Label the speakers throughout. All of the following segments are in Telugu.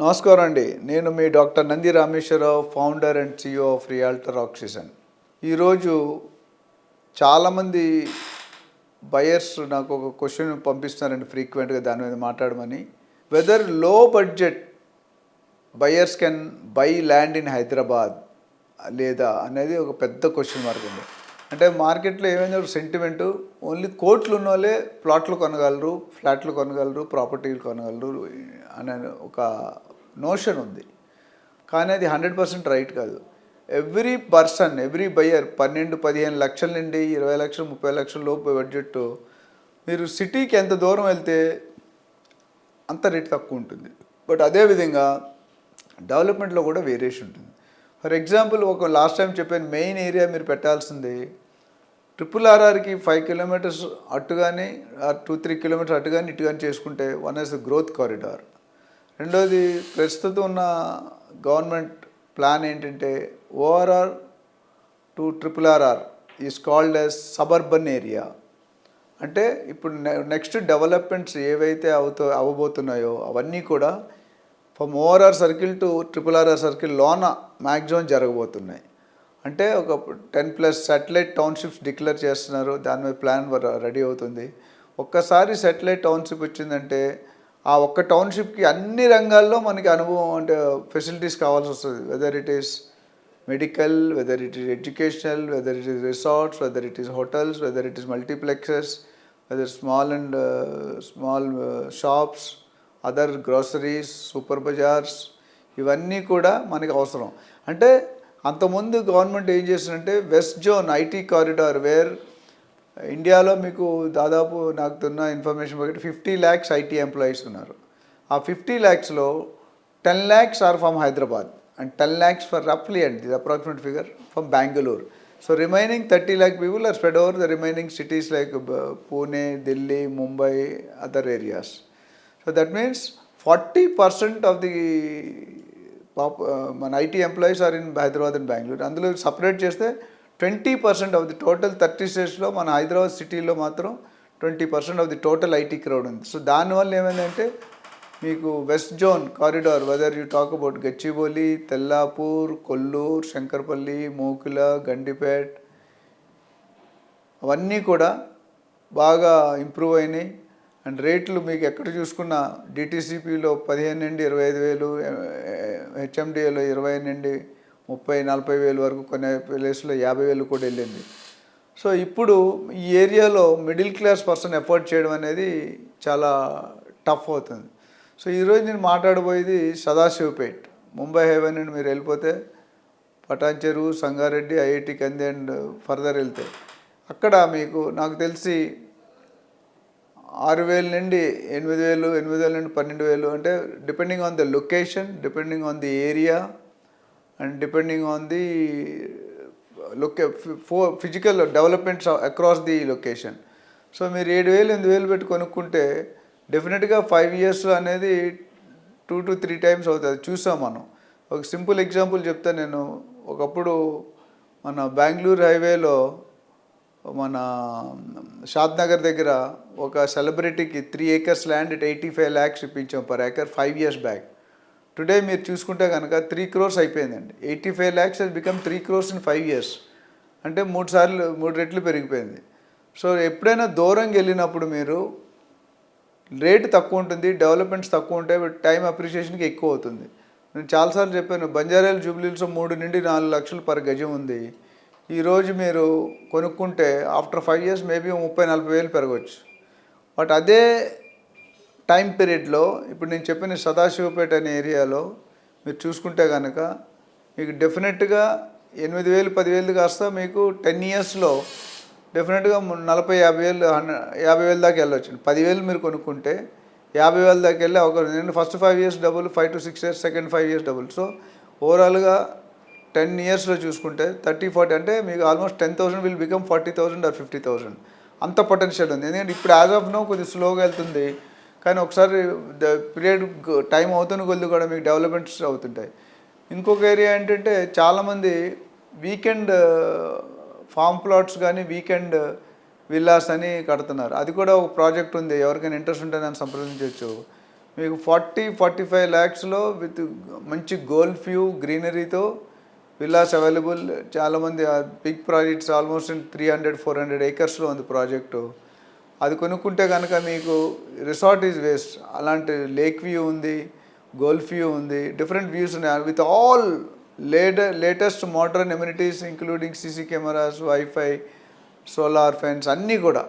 Speaker 1: నమస్కారం అండి. నేను మీ doctor Nandi Rameshwararao, founder and CEO of Realtor Oxygen. ఈరోజు చాలామంది బయర్స్ నాకు ఒక క్వశ్చన్ పంపిస్తున్నారండి ఫ్రీక్వెంట్గా దాని మీద మాట్లాడమని. వెదర్ లో budget buyers can buy land in Hyderabad లేదా అనేది ఒక పెద్ద క్వశ్చన్ మార్క్ ఉంది. అంటే మార్కెట్లో ఏమైనా ఒక సెంటిమెంటు, ఓన్లీ కోట్లు ఉన్న వాళ్ళే ప్లాట్లు కొనగలరు, ఫ్లాట్లు కొనగలరు, ప్రాపర్టీలు కొనగలరు అనే ఒక నోషన్ ఉంది. కానీ అది 100% రైట్ కాదు. ఎవ్రీ పర్సన్, ఎవ్రీ బయ్యర్ 12-15 లక్షల నుండి 20 లక్షలు 30 లక్షల లోపు బడ్జెట్ మీరు సిటీకి ఎంత దూరం వెళ్తే అంత రేట్ తక్కువ ఉంటుంది. బట్ అదేవిధంగా డెవలప్మెంట్లో కూడా వేరియేషన్ ఉంటుంది. ఫర్ ఎగ్జాంపుల్ ఒక లాస్ట్ టైం చెప్పాను, మెయిన్ ఏరియా మీరు పెట్టాల్సింది RRRకి 5 కిలోమీటర్స్ అటు కానీ 2-3 కిలోమీటర్స్ అటు కానీ ఇటు కానీ చేసుకుంటే one is the growth corridor. రెండోది ప్రస్తుతం ఉన్న గవర్నమెంట్ ప్లాన్ ఏంటంటే ORR to RRR is called as suburban area. అంటే ఇప్పుడు నెక్స్ట్ డెవలప్మెంట్స్ ఏవైతే అవ్వబోతున్నాయో అవన్నీ కూడా from ORR circle to RRR circle లోన మ్యాక్సిమం జరగబోతున్నాయి. అంటే ఒక 10+ శాటిలైట్ టౌన్షిప్స్ డిక్లేర్ చేస్తున్నారు. దాని మీద ప్లాన్ రెడీ అవుతుంది. ఒక్కసారి శాటిలైట్ టౌన్షిప్ వచ్చిందంటే ఆ ఒక్క టౌన్షిప్కి అన్ని రంగాల్లో మనకి అనుభవం అంటే ఫెసిలిటీస్ కావాల్సి వస్తుంది. Whether it is medical, whether it is educational, whether it is resorts, whether it is hotels, whether it is multiplexes, whether small shops, other groceries, super bazaars, ఇవన్నీ కూడా మనకి అవసరం. అంటే అంతకుముందు గవర్నమెంట్ ఏం చేసిందంటే west zone IT corridor where ఇండియాలో మీకు దాదాపు నాకు ఉన్న ఇన్ఫర్మేషన్ బట్టి 50 lakhs ఐటీ ఎంప్లాయీస్ ఉన్నారు. ఆ 50 lakhsలో 10 lakhs are from Hyderabad and 10 lakhs for రఫ్లీ and the approximate figure from Bengaluru. So remaining 30 lakh people are spread over the remaining cities like Pune, Delhi, Mumbai, other areas. So that means 40% of the మన IT employees are in Hyderabad and Bengaluru. అందులో సపరేట్ చేస్తే 20% ఆఫ్ ది టోటల్ 30 స్టేట్స్లో మన హైదరాబాద్ సిటీలో మాత్రం 20% of the total IT crowd ఉంది. సో దానివల్ల ఏమైందంటే మీకు west zone corridor whether you talk about Gachibowli, Tellapur, Kollur, Shankarpally, Mokila, Gandipet, అవన్నీ కూడా బాగా ఇంప్రూవ్ అయినాయి. అండ్ రేట్లు మీకు ఎక్కడ చూసుకున్నా డిటీసీపీలో 15 నుండి 25 వేలు, హెచ్ఎండిఏలో 20 నుండి 30-40 వేలు వరకు, కొన్ని ప్లేస్లో 50 వేలు కూడా వెళ్ళింది. సో ఇప్పుడు ఈ ఏరియాలో మిడిల్ క్లాస్ పర్సన్ ఎఫోర్డ్ చేయడం అనేది చాలా టఫ్ అవుతుంది. సో ఈరోజు నేను మాట్లాడబోయేది సదాశివపేట్, ముంబై హైవే నుండి మీరు వెళ్ళిపోతే పటాన్ చెరువు, సంగారెడ్డి, ఐఐటి కంది అండ్ ఫర్దర్ వెళ్తే అక్కడ మీకు నాకు తెలిసి 6,000 నుండి 8,000, 8,000 నుండి 12,000, అంటే depending on the location, depending on the area and depending on the physical developments across the location. So మీరు 7,000, 8,000 పెట్టి కొనుక్కుంటే డెఫినెట్గా 5 years అనేది 2 to 3 times అవుతుంది. చూసాం మనం. ఒక సింపుల్ ఎగ్జాంపుల్ చెప్తాను నేను. ఒకప్పుడు మన బెంగళూరు హైవేలో మన షాద్ నగర్ దగ్గర ఒక సెలబ్రిటీకి 3 acres ల్యాండ్ 85 lakhs ఇప్పించాం per acre 5 years back. Today మీరు చూసుకుంటే కనుక 3 crores అయిపోయిందండి. 85 lakhs has become 3 crores in 5 years. అంటే 3 రెట్లు పెరిగిపోయింది. సో ఎప్పుడైనా దూరంగా వెళ్ళినప్పుడు మీరు రేటు తక్కువ ఉంటుంది, డెవలప్మెంట్స్ తక్కువ ఉంటాయి, బట్ టైం అప్రిషియేషన్కి ఎక్కువ అవుతుంది. నేను చాలాసార్లు చెప్పాను, బంజారాహిల్స్, జూబ్లీహిల్స్ 3 నుండి 4 లక్షలు పర్ గజం ఉంది. ఈరోజు మీరు కొనుక్కుంటే ఆఫ్టర్ 5 years మేబీ 30-40 వేలు పెరగవచ్చు. బట్ అదే టైం పీరియడ్లో ఇప్పుడు నేను చెప్పిన సదాశివపేట అనే ఏరియాలో మీరు చూసుకుంటే కనుక మీకు డెఫినెట్గా 8,000, 10,000 కాస్త మీకు 10 yearsలో డెఫినెట్గా 40-50 వేలు, 50 వేల దాకా వెళ్ళొచ్చు. 10,000 మీరు కొనుక్కుంటే 50 వేల దాకా వెళ్ళి అవకాశం. నేను first 5 years double, 5 to 6 years, second 5 years double. So ఓవరాల్గా 10 yearsలో చూసుకుంటే 30-40 అంటే మీకు ఆల్మోస్ట్ 10,000 విల్ బికమ్ 40,000 ఆర్ 50,000. అంత పొటెన్షియల్ ఉంది. ఎందుకంటే ఇప్పుడు యాజ్ ఆఫ్ నో కొద్దిగా స్లోగా వెళ్తుంది, కానీ ఒకసారి పీరియడ్ టైం అవుతున్న కొద్ది కూడా మీకు డెవలప్మెంట్స్ అవుతుంటాయి. ఇంకొక ఏరియా ఏంటంటే చాలామంది వీకెండ్ ఫామ్ ప్లాట్స్ కానీ వీకెండ్ విల్లాస్ అని కడుతున్నారు. అది కూడా ఒక ప్రాజెక్ట్ ఉంది. ఎవరికైనా ఇంట్రెస్ట్ ఉంటే నన్ను సంప్రదించవచ్చు. మీకు 40-45 ల్యాక్స్లో విత్ మంచి గోల్ఫ్ వ్యూ గ్రీనరీతో విల్లాస్ అవైలబుల్. చాలామంది బిగ్ ప్రాజెక్ట్స్ ఆల్మోస్ట్ 300-400 ఏకర్స్లో ఉంది ప్రాజెక్టు. అది కొనుక్కుంటే కనుక మీకు రిసార్ట్ ఈజ్ వేస్ట్. అలాంటి లేక్ వ్యూ ఉంది, గోల్ఫ్ వ్యూ ఉంది, డిఫరెంట్ వ్యూస్ ఉన్నాయి with all latest modern amenities including CC cameras, wifi, solar fence అన్నీ కూడా.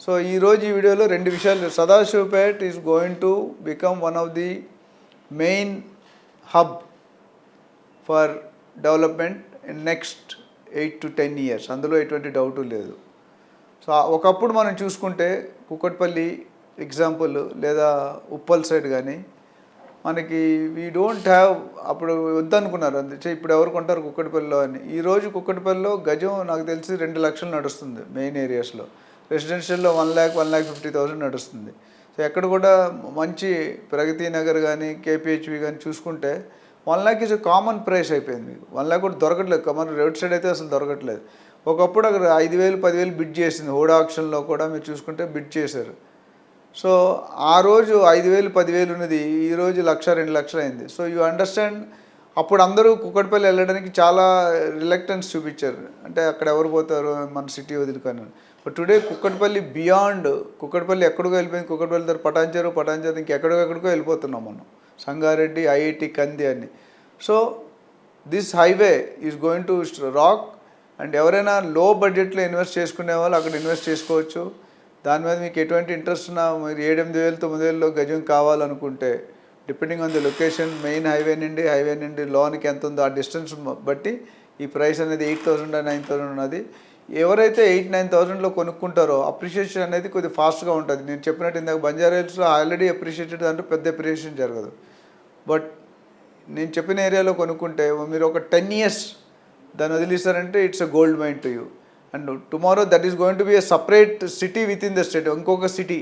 Speaker 1: సో ఈరోజు ఈ వీడియోలో 2 విషయాలు. Sadasivpet is going to become one of the main hub for development in next 8 to 10 years. అందులో ఎటువంటి డౌటు లేదు. సో ఒకప్పుడు మనం చూసుకుంటే కుక్కట్పల్లి ఎగ్జాంపుల్ లేదా ఉప్పల్ సైడ్ కానీ మనకి వీ డోంట్ హ్యావ్, అప్పుడు వద్దనుకున్నారు అందుకే ఇప్పుడు ఎవరు కొంటారు కుక్కట్పల్లిలో అని. ఈరోజు కుక్కట్పల్లిలో గజం నాకు తెలిసి 2 లక్షలు నడుస్తుంది మెయిన్ ఏరియాస్లో. రెసిడెన్షియల్లో 1,50,000 నడుస్తుంది. సో ఎక్కడ కూడా మంచి ప్రగతి నగర్ కానీ కేపీహెచ్వి కానీ చూసుకుంటే 1 lakh ఈజ్ కామన్ ప్రైస్ అయిపోయింది. మీకు 1 lakh కూడా దొరకట్లేదు. మన రోడ్ సైడ్ అయితే అసలు దొరకట్లేదు. ఒకప్పుడు అక్కడ 5,000-10,000 బిడ్ చేసింది. హోడా ఆక్షన్లో కూడా మీరు చూసుకుంటే బిడ్ చేశారు. సో ఆ రోజు 5,000-10,000 ఉన్నది ఈరోజు 1,00,000-2 లక్షలు అయింది. So you understand. అప్పుడు అందరూ కుక్కట్పల్లి వెళ్ళడానికి చాలా రిలక్టెన్స్ చూపించారు. అంటే అక్కడ ఎవరు పోతారు మన సిటీ వదులుకొని. But today Kukatpally beyond, Kukatpally ఎక్కడికో వెళ్ళిపోయింది. కుక్కట్పల్లి దగ్గర పటాన్చెరు ఇంకెక్కడికో వెళ్ళిపోతున్నాం మనం. సంగారెడ్డి, ఐఐటి, కంది అని. So this highway is going to rock. And ఎవరైనా లో బడ్జెట్లో ఇన్వెస్ట్ చేసుకునే వాళ్ళు అక్కడ ఇన్వెస్ట్ చేసుకోవచ్చు. దాని మీద మీకు ఎటువంటి ఇంట్రెస్ట్ ఉన్నా మీరు 7,000-9,000లో గజం కావాలనుకుంటే depending on the location, main highway నుండి లోనికి ఎంత ఉందో ఆ డిస్టెన్స్ బట్టి ఈ ప్రైస్ అనేది 8,000-9,000 ఉన్నది. ఎవరైతే 8,000-9,000లో కొనుక్కుంటారో అప్రిషియేషన్ అనేది కొద్దిగా ఫాస్ట్గా ఉంటుంది. నేను చెప్పినట్టు ఇందాక బంజారా హిల్స్లో ఆల్రెడీ అప్రిషియేటెడ్ అంటే పెద్ద అప్రిషియేషన్ జరగదు. బట్ నేను చెప్పిన ఏరియాలో కొనుక్కుంటే మీరు ఒక 10 years దాన్ని వదిలిస్తారంటే it's a gold mine to you. And tomorrow that is going to be a separate city within the state, ఇంకొక సిటీ.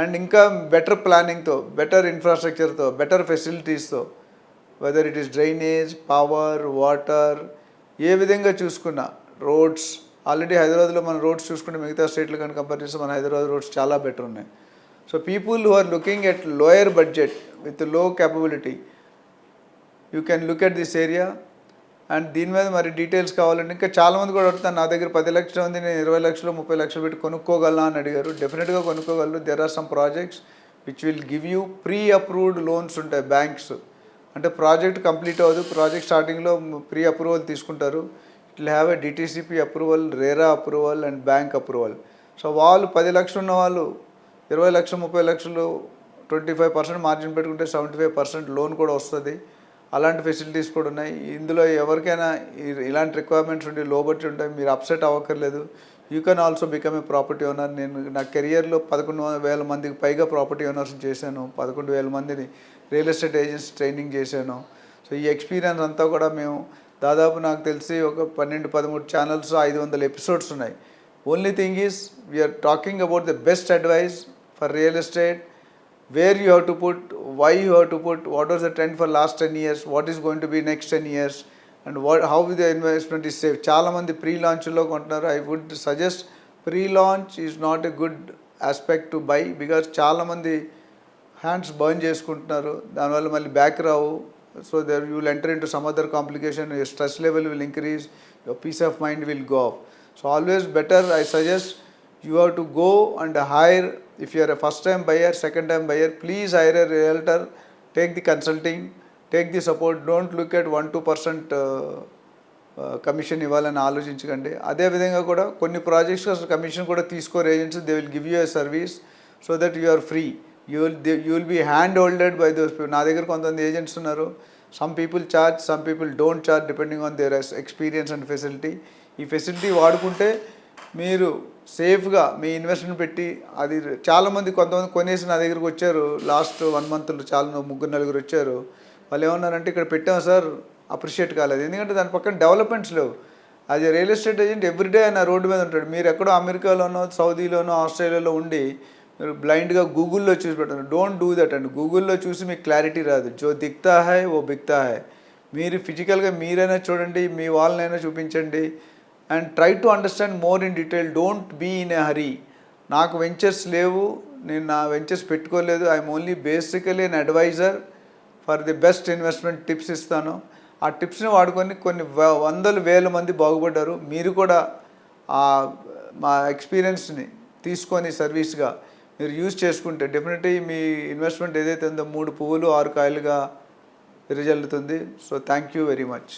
Speaker 1: అండ్ ఇంకా బెటర్ ప్లానింగ్తో, బెటర్ ఇన్ఫ్రాస్ట్రక్చర్తో, బెటర్ ఫెసిలిటీస్తో, whether it is drainage, power, water, ఏ విధంగా చూసుకున్నా రోడ్స్. ఆల్రెడీ హైదరాబాద్లో మన రోడ్స్ చూసుకుంటే మిగతా స్టేట్లు కానీ కంపేర్ చేస్తే మన హైదరాబాద్ రోడ్స్ చాలా బెటర్ ఉన్నాయి. So people who are looking at lower budget with low capability you can look at this area. And దీని మీద మరి డీటెయిల్స్ కావాలంటే ఇంకా చాలామంది కూడా అడుగుతాను, నా దగ్గర 10 లక్షలు ఉంది, నేను 20 లక్షలు 30 లక్షలు పెట్టి కొనుక్కోగలనా అని అడిగారు. డెఫినెట్గా కొనుక్కోగలరు. There are some projects which will give you pre approved loans ఉంటాయి బ్యాంక్స్. అంటే ప్రాజెక్ట్ కంప్లీట్ అవ్వదు, ప్రాజెక్ట్ స్టార్టింగ్లో ప్రీ అప్రూవల్ తీసుకుంటారు. It will have a DTCP approval, RERA approval and bank approval. So వాళ్ళు 10 లక్షలు ఉన్న వాళ్ళు 20 లక్షలు 30 లక్షలు 25% మార్జిన్ పెట్టుకుంటే 75% లోన్ కూడా వస్తుంది. అలాంటి ఫెసిలిటీస్ కూడా ఉన్నాయి. ఇందులో ఎవరికైనా ఇలాంటి రిక్వైర్మెంట్స్ ఉండి లో బడ్జెట్ ఉంటాయి, మీరు అప్సెట్ అవ్వక్కర్లేదు. You can also become a property owner. నేను నా కెరియర్లో 11,000 మందికి పైగా ప్రాపర్టీ ఓనర్స్ చేశాను. 11,000 మందిని రియల్ ఎస్టేట్ ఏజెంట్స్ ట్రైనింగ్ చేశాను. సో ఈ ఎక్స్పీరియన్స్ అంతా కూడా మేము దాదాపు నాకు తెలిసి ఒక 12-13 ఛానల్స్ 500 ఎపిసోడ్స్ ఉన్నాయి. Only thing is we're talking about the best advice for real estate. Where you have to put, why you have to put, what was the trend for last 10 years, what is going to be next 10 years, and how the investment is safe. చాలా మంది ప్రీ లాంచ్లో కొంటున్నారు. I would suggest pre-launch is not a good aspect to buy because చాలా మంది హ్యాండ్స్ బర్న్ చేసుకుంటున్నారు. దానివల్ల మళ్ళీ back Rao. So there you will enter into some other complication, your stress level will increase, your peace of mind will go off. So always better, I suggest you have to go and hire. If you are a first time buyer, second time buyer, please hire a realtor, take the consulting, take the support. Don't look at 1-2% commission ఇవ్వాలని ఆలోచించకండి. అదేవిధంగా కూడా కొన్ని ప్రాజెక్ట్స్ అసలు కమిషన్ కూడా తీసుకోరు agents. They will give you a service so that you are free. You will be hand holded by those people. నా దగ్గర కొంతమంది ఏజెంట్స్ ఉన్నారు. Some people charge, some people don't charge depending on their experience and facility. ఈ ఫెసిలిటీ వాడుకుంటే మీరు సేఫ్గా మీ ఇన్వెస్ట్మెంట్ పెట్టి అది చాలామంది కొంతమంది కొనేసి నా దగ్గరికి వచ్చారు లాస్ట్ 1 monthలో. చాలా 3-4 వచ్చారు. వాళ్ళు ఏమన్నారంటే ఇక్కడ పెట్టాం సార్, అప్రిషియేట్ కాలేదు. ఎందుకంటే దాని పక్కన డెవలప్మెంట్స్ లేవు. అది రియల్ ఎస్టేట్ ఏజెంట్ ఎవ్రీడే ఆయన రోడ్డు మీద ఉంటాడు. మీరు ఎక్కడో అమెరికాలోనో సౌదీలోనో ఆస్ట్రేలియాలో ఉండి మీరు బ్లైండ్గా గూగుల్లో చూసి పెట్టండి. డోంట్ డూ దట్ అండి. గూగుల్లో చూసి మీకు క్లారిటీ రాదు. జో దిక్తా హై ఓ బిక్తా హై. మీరు ఫిజికల్గా మీరైనా చూడండి, మీ వాళ్ళనైనా చూపించండి. And try to understand more in detail. Don't be in a hurry. నాకు వెంచర్స్ లేవు, నేను నా వెంచర్స్ పెట్టుకోలేదు. I'm only basically an advisor for the best investment tips ఇస్తాను. ఆ టిప్స్ని వాడుకొని కొన్ని వందలు వేల మంది బాగుపడ్డారు. మీరు కూడా మా ఎక్స్పీరియన్స్ని తీసుకొని సర్వీస్గా మీరు యూజ్ చేసుకుంటే డెఫినెట్లీ మీ ఇన్వెస్ట్మెంట్ ఏదైతే ఉందో 3 పువ్వులు 6 కాయలుగా విరజల్లుతుంది. So thank you very much.